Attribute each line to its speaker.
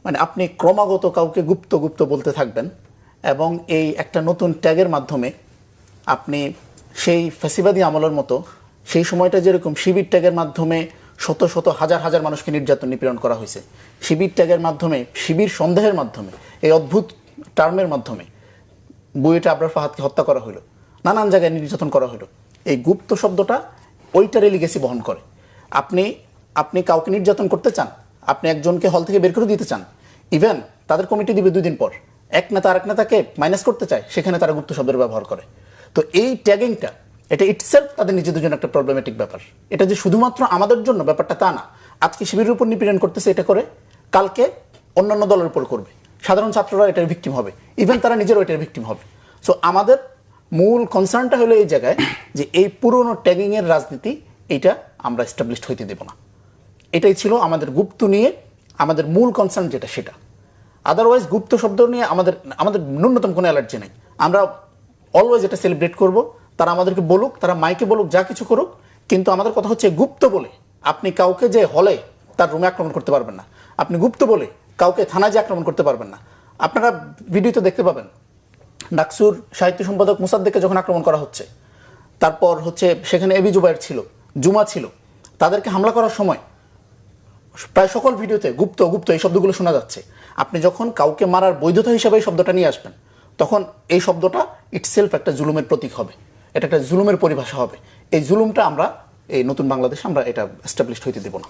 Speaker 1: মানে আপনি ক্রমাগত কাউকে গুপ্ত গুপ্ত বলতে থাকবেন এবং এই একটা নতুন ট্যাগের মাধ্যমে আপনি সেই ফ্যাসিবাদী আমলের মতো সেই সময়টা যেরকম শিবির ট্যাগের মাধ্যমে শত শত হাজার হাজার মানুষকে নির্যাতন নিপীড়ন করা হয়েছে, শিবির ট্যাগের মাধ্যমে, শিবির সন্দেহের মাধ্যমে, এই অদ্ভুত টার্মের মাধ্যমে বুয়েটে আবরার ফাহাদকে হত্যা করা হলো, নানান জায়গায় নির্যাতন করা হলো। এই গুপ্ত শব্দটা ওইটারই লিগেসি বহন করে। আপনি আপনি কাউকে নির্যাতন করতে চান, আপনি একজনকে হল থেকে বের করে দিতে চান, ইভেন তাদের কমিটি দিবে 2 দিন পর, এক নেতা আরেক নেতাকে মাইনাস করতে চায়, সেখানে তারা গুপ্ত শব্দের ব্যবহার করে। তো এই ট্যাগিংটা, এটা ইটসেলফ তাদের নিজেদের জন্য একটা প্রবলেমেটিক ব্যাপার। এটা যে শুধুমাত্র আমাদের জন্য ব্যাপারটা তা না। আজকে শিবিরের উপর নিপীড়ন করতেছে, এটা করে কালকে অন্যান্য দলের উপর করবে, সাধারণ ছাত্ররা এটার ভিকটিম হবে, ইভেন তারা নিজেরও এটার ভিকটিম হবে। সো আমাদের মূল কনসার্নটা হলো এই জায়গায় যে এই পুরনো ট্যাগিংয়ের রাজনীতি, এটা আমরা এস্টাবলিশড হইতে দেব না। এটাই ছিল আমাদের গুপ্ত নিয়ে আমাদের মূল কনসার্ন, যেটা সেটা। আদারওয়াইজ গুপ্ত শব্দ নিয়ে আমাদের আমাদের ন্যূনতম কোনো অ্যালার্জি নেই। আমরা অলওয়েজ এটা সেলিব্রেট করব। তারা আমাদেরকে বলুক, তারা মাইকে বলুক, যা কিছু করুক, কিন্তু আমাদের কথা হচ্ছে গুপ্ত বলে আপনি কাউকে যে হলে তার রুমে আক্রমণ করতে পারবেন না, আপনি গুপ্ত বলে কাউকে থানায় যে আক্রমণ করতে পারবেন না। আপনারা ভিডিওতে দেখতে পাবেন ডাকসুর সাহিত্য সম্পাদক মুসাদ্দেককে যখন আক্রমণ করা হচ্ছে, তারপর হচ্ছে সেখানে এবি জুবাইর ছিল, জুমা ছিল, তাদেরকে হামলা করার সময় প্রায় সকল ভিডিওতে গুপ্ত গুপ্ত এই শব্দগুলো শোনা যাচ্ছে। আপনি যখন কাউকে মারার বৈধতা হিসেবে এই শব্দটা নিয়ে আসবেন, তখন এই শব্দটা ইটসেলফ একটা জুলুমের প্রতীক হবে, এটা একটা জুলুমের পরিভাষা হবে। এই জুলুমটা আমরা এই নতুন বাংলাদেশে আমরা এটা এস্টাবলিশড হইতে দেব না।